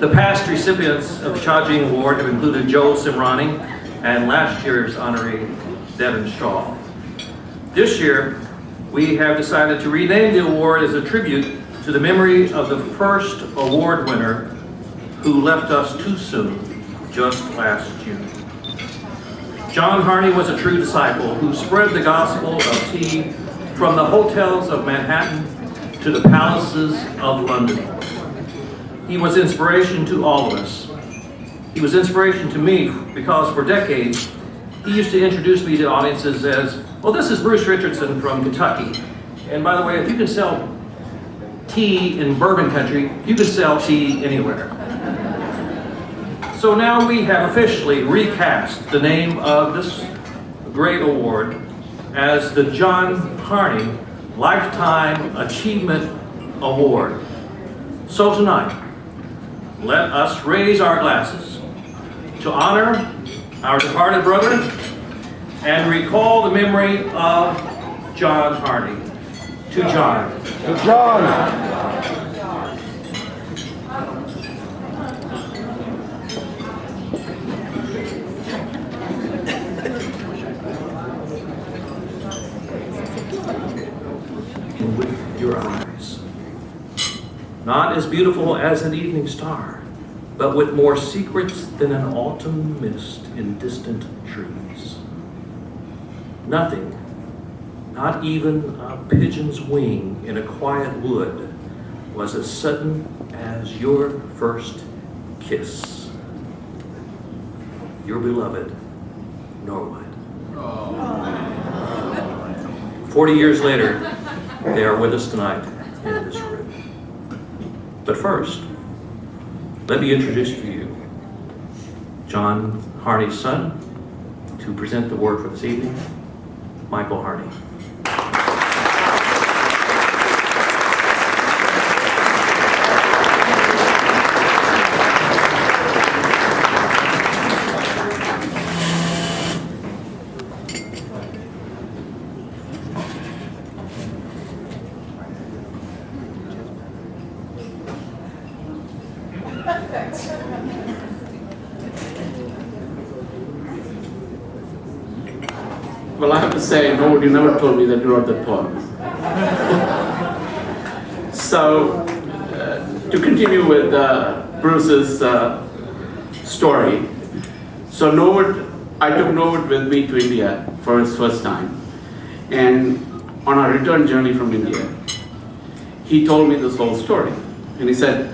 The past recipients of the Chajing Award have included Joe Simrani and last year's honoree, Devin Shaw. This year, we have decided to rename the award as a tribute to the memory of the first award winner who left us too soon, just last June. John Harney was a true disciple who spread the gospel of tea from the hotels of Manhattan to the palaces of London. He was inspiration to all of us. He was inspiration to me because for decades, he used to introduce me to audiences as, well, this is Bruce Richardson from Kentucky. And by the way, if you can sell tea in bourbon country, you can sell tea anywhere. So now we have officially recast the name of this great award as the John Harney Lifetime Achievement Award. So tonight, let us raise our glasses to honor our departed brother and recall the memory of John Harney. To John. To John. With your eyes, not as beautiful as an evening star, but with more secrets than an autumn mist in distant trees. Nothing, not even a pigeon's wing in a quiet wood, was as sudden as your first kiss. Your beloved Norwood. 40 years later, they are with us tonight in this room. But first, let me introduce to you John Harney's son, to present the award for this evening, Michael Harney. Well, I have to say, no, you never told me that you wrote that poem. So, to continue with Bruce's story. So Norwood, I took Norwood with me to India for his first time. And on our return journey from India, he told me this whole story. And he said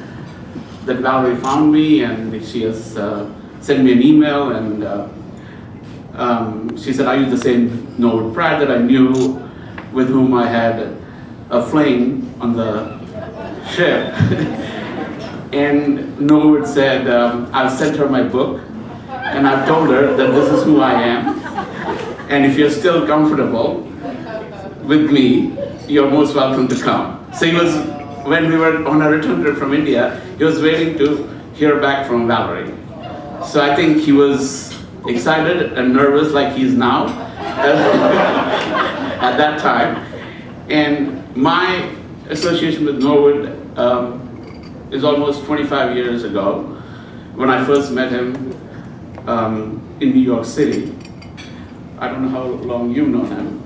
that Valerie found me and she has sent me an email and she said, are you the same Norwood Pratt that I knew, with whom I had a fling on the ship? And Norwood said, I've sent her my book, and I've told her that this is who I am, and if you're still comfortable with me, you're most welcome to come. So he was, when we were on a return trip from India, he was waiting to hear back from Valerie. So I think he was excited and nervous like he is now at that time. And my association with Norwood is almost 25 years ago, when I first met him in New York City. I don't know how long you've known him.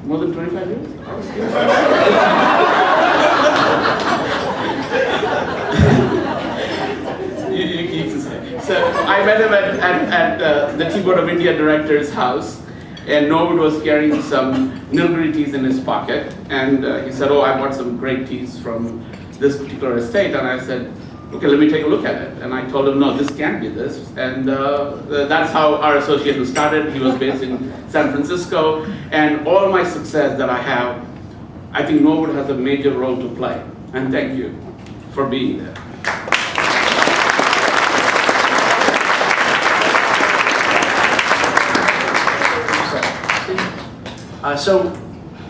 More than 25 years? So I met him at the Tea Board of India director's house, and Norwood was carrying some Nilgiri teas in his pocket, and he said, oh, I bought some great teas from this particular estate, and I said, okay, let me take a look at it. And I told him, no, this can't be this, and that's how our association started. He was based in San Francisco, and all my success that I have, I think Norwood has a major role to play, and thank you for being there. So,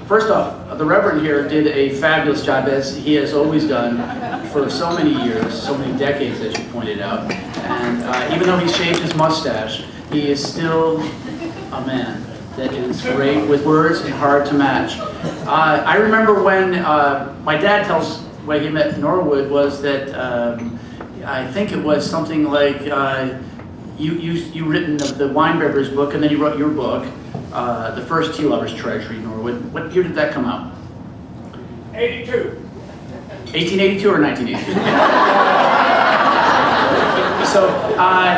first off, the Reverend here did a fabulous job, as he has always done for so many years, so many decades, as you pointed out. And even though he shaved his mustache, he is still a man that is great with words and hard to match. I remember when my dad tells way he met Norwood was that I think it was something like you written the Weinberger's book, and then you wrote your book, The First Tea Lover's Treasury, Norwood. What year did that come out? 82. 1882 or 1982? So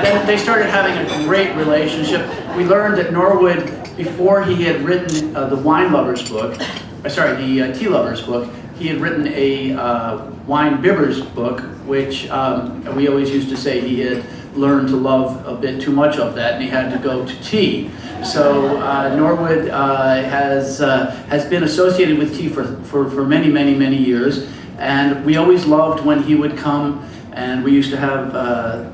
then they started having a great relationship. We learned that Norwood, before he had written the Wine Lover's book, the Tea Lover's book, he had written a Wine Bibber's book, which we always used to say he had learned to love a bit too much of that, and he had to go to tea. So Norwood has been associated with tea for many, many, many years, and we always loved when he would come. And we used to have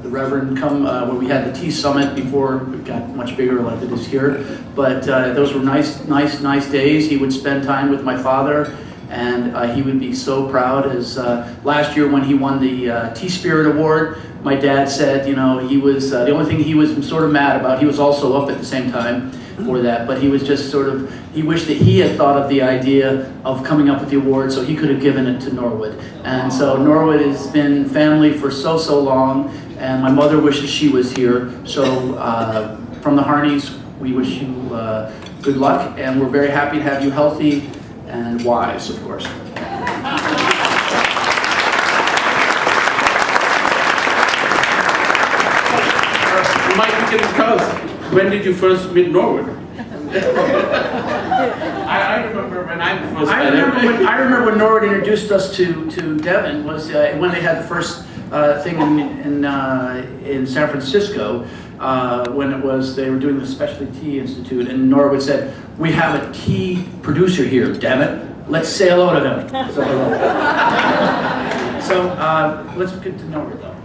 the Reverend come when we had the tea summit before it got much bigger like it is here. But those were nice days. He would spend time with my father, and he would be so proud. As last year when he won the Tea Spirit Award, my dad said, you know, he was the only thing he was sort of mad about. He was also up at the same time for that, but he was just sort of, he wished that he had thought of the idea of coming up with the award so he could have given it to Norwood. And so Norwood has been family for so long, and my mother wishes she was here. So from the Harneys, we wish you good luck, and we're very happy to have you healthy and wise, of course. You might be getting close. When did you first meet Norwood? I remember when I first met him. I remember when Norwood introduced us to Devin was when they had the first thing in San Francisco, when it was they were doing the Specialty Tea Institute, and Norwood said, "We have a tea producer here, damn it. Let's say hello to him." So let's get to Norwood though.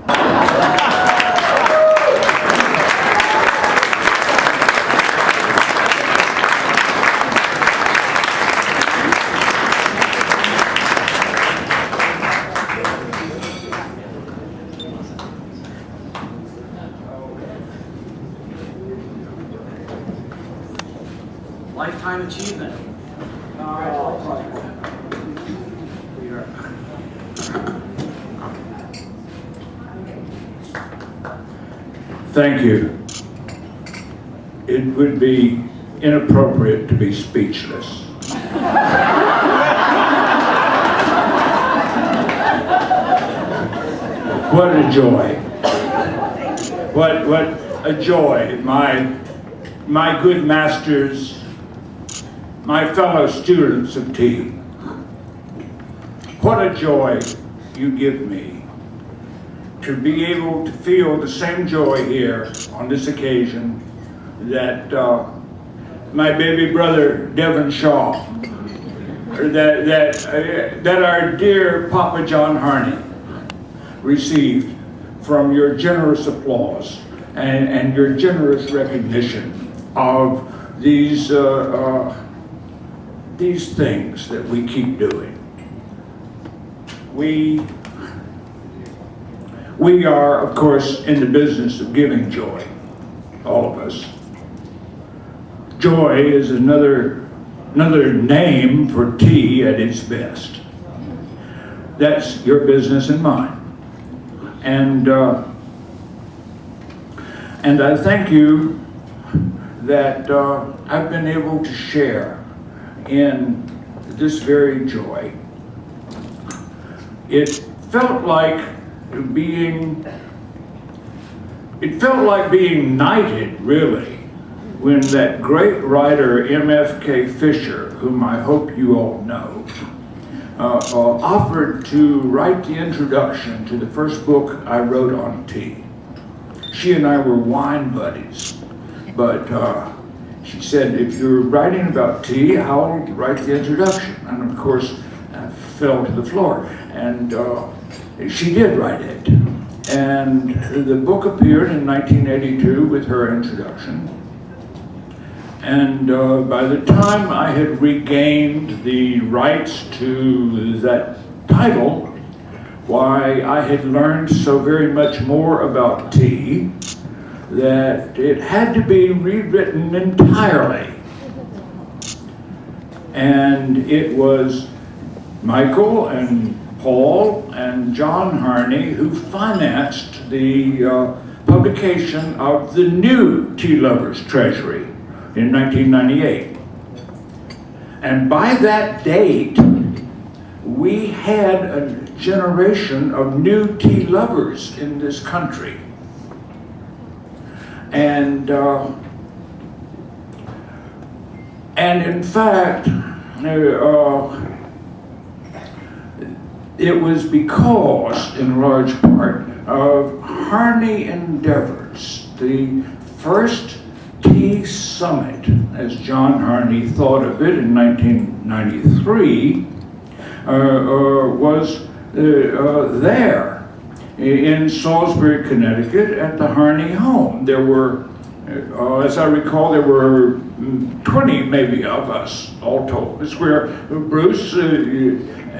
Lifetime achievement. Thank you. It would be inappropriate to be speechless. What a joy. What a joy. My good masters, my fellow students of tea, what a joy you give me to be able to feel the same joy here on this occasion that my baby brother Devin Shaw, or that our dear Papa John Harney received from your generous applause and your generous recognition of these things that we keep doing. We are, of course, in the business of giving joy, all of us. Joy is another name for tea at its best. That's your business and mine. And I thank you that I've been able to share in this very joy. It felt like being knighted, really, when that great writer M.F.K. Fisher, whom I hope you all know, offered to write the introduction to the first book I wrote on tea. She and I were wine buddies, but she said, if you're writing about tea, I'll write the introduction. And of course, I fell to the floor. And she did write it. And the book appeared in 1982 with her introduction. And by the time I had regained the rights to that title, why, I had learned so very much more about tea that it had to be rewritten entirely. And it was Michael and Paul and John Harney, who financed the publication of the new Tea Lovers Treasury in 1998. And by that date, we had a generation of new tea lovers in this country. And in fact, it was because, in large part, of Harney endeavors. The first tea summit, as John Harney thought of it in 1993, was there in Salisbury, Connecticut, at the Harney home. There were, as I recall, there were 20 maybe of us all told. It's where Bruce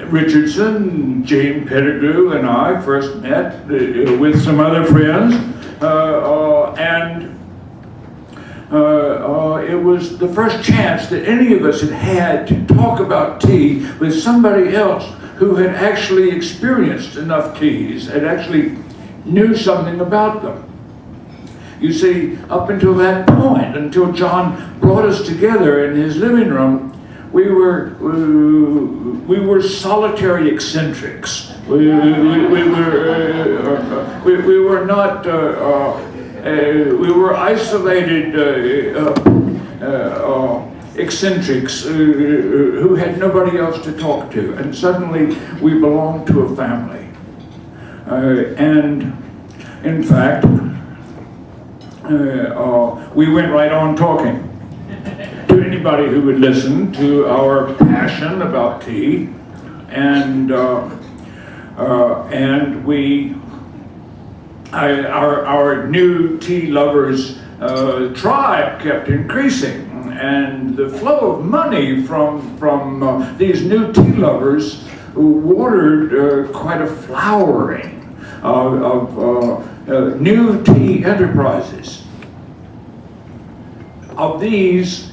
Richardson, Jane Pettigrew, and I first met with some other friends, and it was the first chance that any of us had had to talk about tea with somebody else who had actually experienced enough teas and actually knew something about them. You see, up until that point, until John brought us together in his living room, we were solitary eccentrics. We were not. We were isolated eccentrics who had nobody else to talk to, and suddenly we belonged to a family. And in fact, we went right on talking to anybody who would listen to our passion about tea, and our new tea lovers tribe kept increasing, and the flow of money from these new tea lovers watered quite a flowering of new tea enterprises. Of these,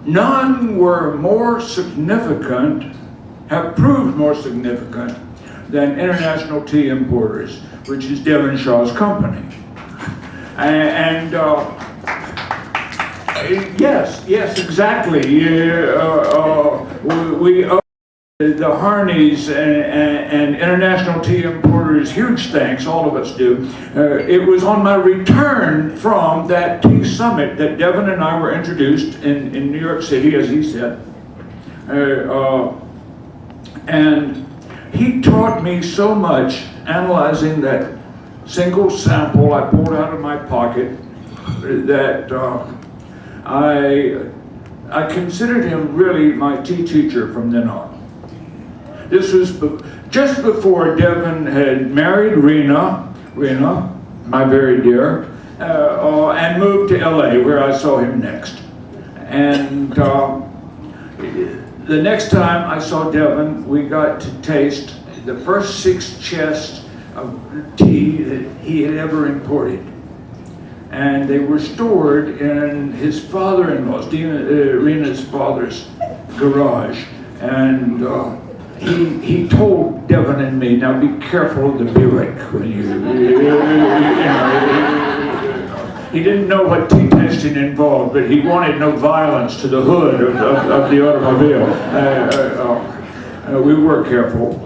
none were more significant, have proved more significant than International Tea Importers, which is Devonshaw's company. And yes, exactly. We owe the Harneys and International Tea Importers huge thanks, all of us do. It was on my return from that tea summit that Devon and I were introduced in New York City, as he said. And he taught me so much analyzing that single sample I pulled out of my pocket that I considered him really my tea teacher from then on. This was just before Devon had married Rena, my very dear, and moved to LA, where I saw him next. And the next time I saw Devon, we got to taste the first 6 chests of tea that he had ever imported. And they were stored in his father-in-law's, Rena's father's garage. And he told Devon and me, now be careful of the Buick when you he didn't know what tea tasting involved, but he wanted no violence to the hood of the automobile. We were careful.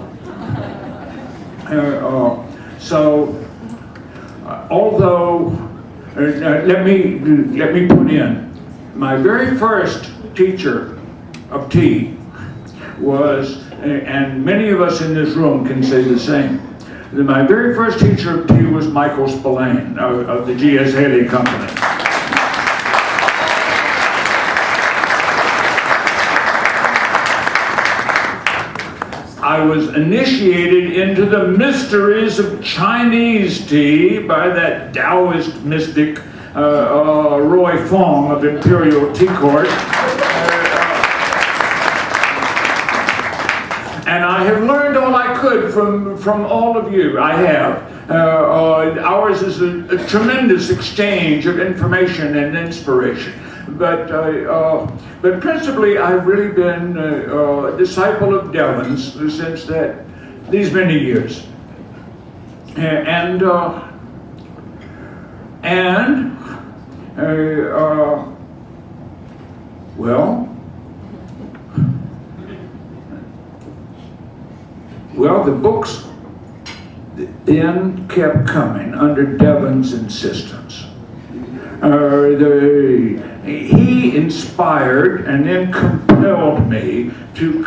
Although, let me put in, my very first teacher of tea was, and many of us in this room can say the same, my very first teacher of tea was Michael Spillane of the G.S. Haley Company. I was initiated into the mysteries of Chinese tea by that Taoist mystic Roy Fong of Imperial Tea Court. And I have learned all I could from all of you. I have. Ours is a tremendous exchange of information and inspiration. But principally, I've really been a disciple of Devon's since that these many years. Well, the books then kept coming under Devon's insistence. He inspired and then compelled me to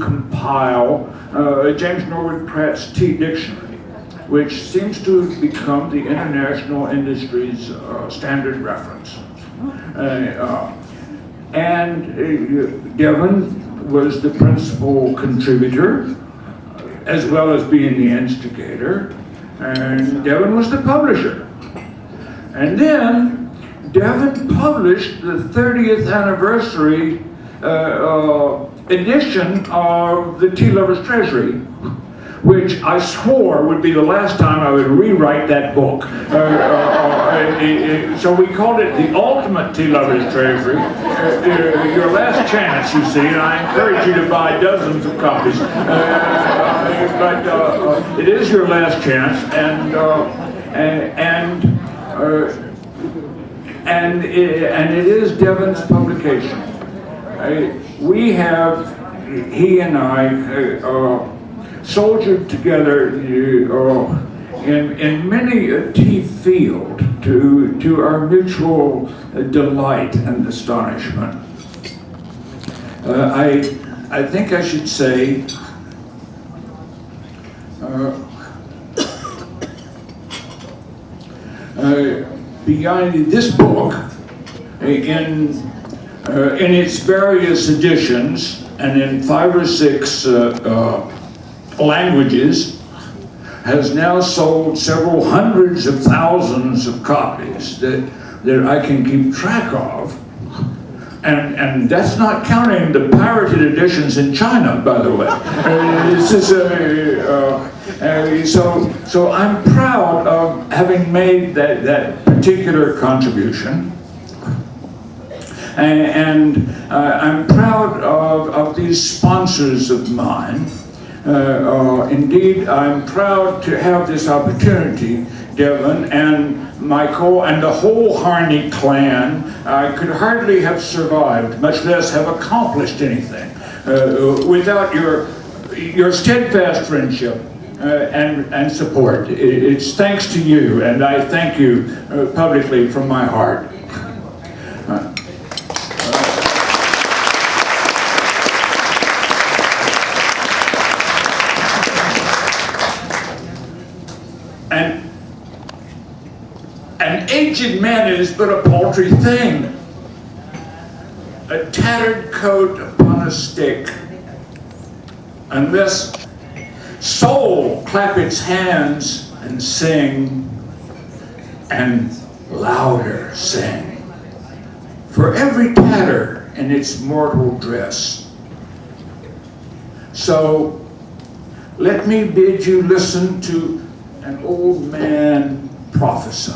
compile James Norwood Pratt's Tea Dictionary, which seems to have become the international industry's standard reference. Devon was the principal contributor, as well as being the instigator, and Devon was the publisher. And then Devon published the 30th anniversary edition of the Tea Lover's Treasury, which I swore would be the last time I would rewrite that book. So we called it the Ultimate Tea Lover's Treasury. Your last chance, you see, and I encourage you to buy dozens of copies. But it is your last chance, and it is Devon's publication. He and I soldiered together in many a tea field to our mutual delight and astonishment. I think I should say behind this book, in its various editions and in 5 or 6 languages, has now sold several hundreds of thousands of copies that I can keep track of. And that's not counting the pirated editions in China, by the way. So I'm proud of having made that particular contribution. And I'm proud of these sponsors of mine. Indeed, I'm proud to have this opportunity, Devon and Michael and the whole Harney clan. I could hardly have survived, much less have accomplished anything, without your steadfast friendship and support. It's thanks to you, and I thank you publicly from my heart. An aged man is but a paltry thing, a tattered coat upon a stick, unless soul clap its hands and sing, and louder sing, for every tatter in its mortal dress. So let me bid you listen to an old man prophesy.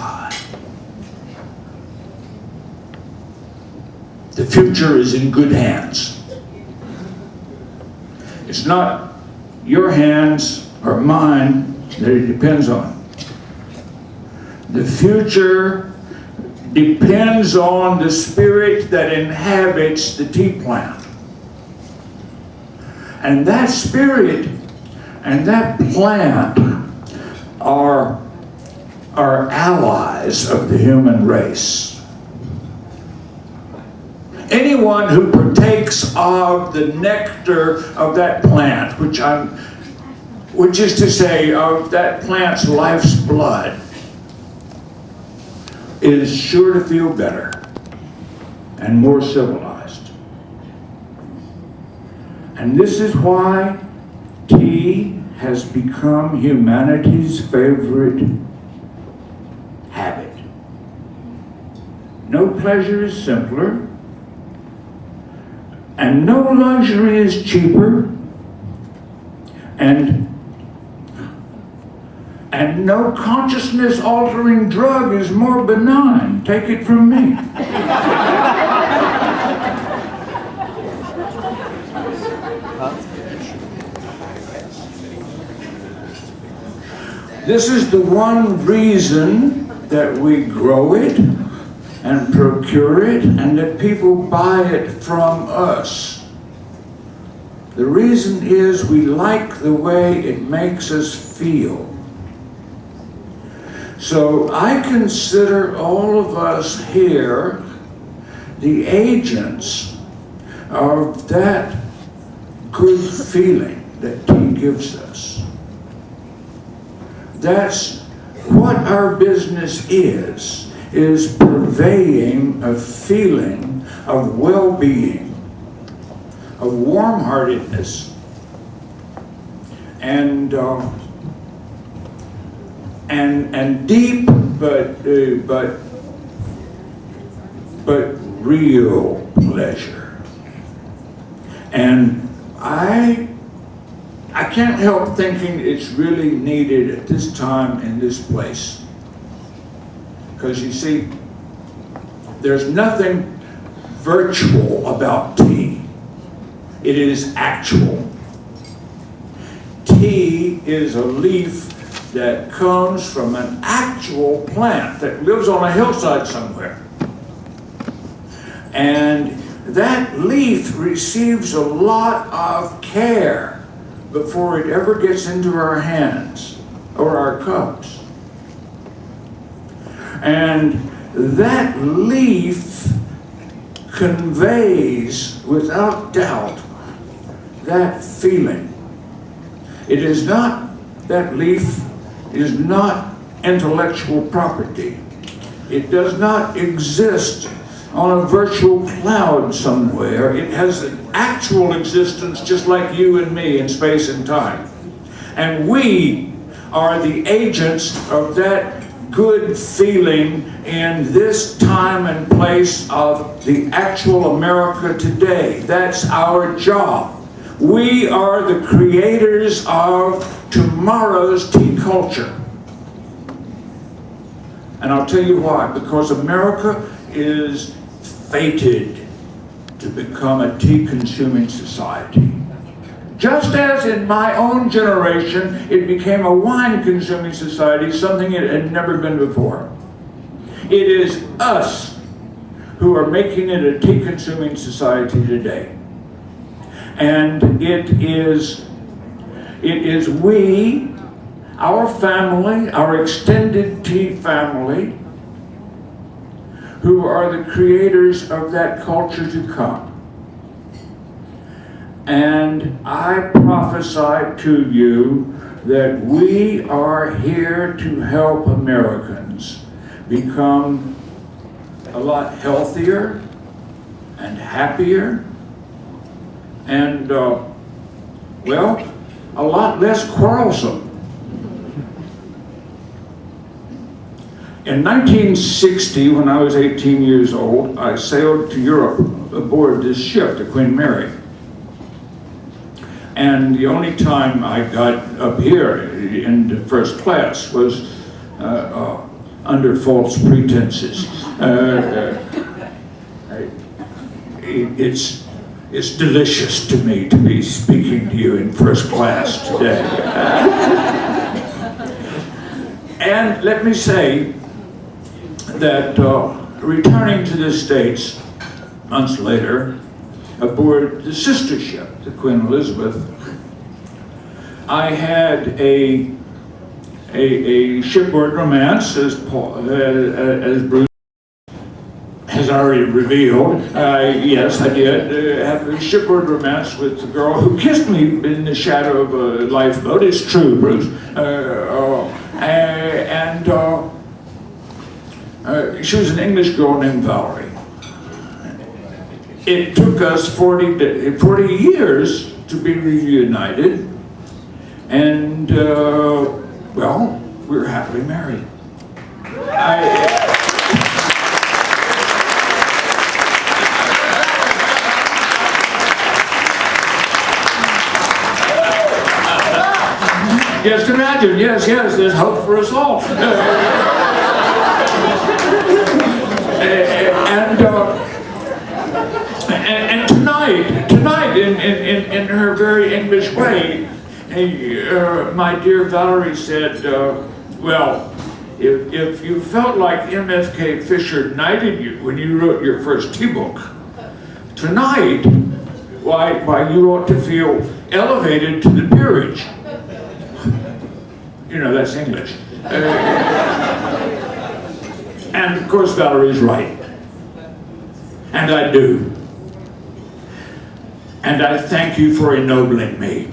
The future is in good hands. It's not your hands or mine that it depends on. The future depends on the spirit that inhabits the tea plant. And that spirit and that plant are allies of the human race. Anyone who partakes of the nectar of that plant, which is to say, of that plant's life's blood, is sure to feel better and more civilized. And this is why tea has become humanity's favorite habit. No pleasure is simpler, and no luxury is cheaper, and no consciousness-altering drug is more benign. Take it from me. This is the one reason that we grow it and procure it and that people buy it from us. The reason is we like the way it makes us feel. So I consider all of us here the agents of that good feeling that tea gives us. That's what our business is purveying a feeling of well-being, of warm-heartedness, and deep but real pleasure. And I can't help thinking it's really needed at this time in this place. Because you see, there's nothing virtual about tea. It is actual. Tea is a leaf that comes from an actual plant that lives on a hillside somewhere. And that leaf receives a lot of care before it ever gets into our hands or our cups. And that leaf conveys, without doubt, that feeling. It is not, that leaf is not intellectual property. It does not exist on a virtual cloud somewhere. It has an actual existence just like you and me in space and time. And we are the agents of that good feeling in this time and place of the actual America today. That's our job. We are the creators of tomorrow's tea culture. And I'll tell you why. Because America is fated to become a tea-consuming society. Just as in my own generation, it became a wine-consuming society, something it had never been before. It is us who are making it a tea-consuming society today. And it is we, our family, our extended tea family, who are the creators of that culture to come. And I prophesy to you that we are here to help Americans become a lot healthier and happier and, well, a lot less quarrelsome. In 1960, when I was 18 years old, I sailed to Europe aboard this ship, the Queen Mary. And the only time I got up here in first class was under false pretenses. It's delicious to me to be speaking to you in first class today. And let me say that returning to the States months later, aboard the sister ship, the Queen Elizabeth, I had a shipboard romance, as Bruce has already revealed. Yes, I did have a shipboard romance with the girl who kissed me in the shadow of a lifeboat. It's true, Bruce. She was an English girl named Valerie. It took us 40 years to be reunited, and well, we're happily married. Just imagine, yes, there's hope for us all. And tonight, in her very English way, my dear Valerie said, Well, if you felt like MFK Fisher knighted you when you wrote your first tea book, tonight, why you ought to feel elevated to the peerage. You know, that's English. And of course, Valerie's right. And I do. And I thank you for ennobling me.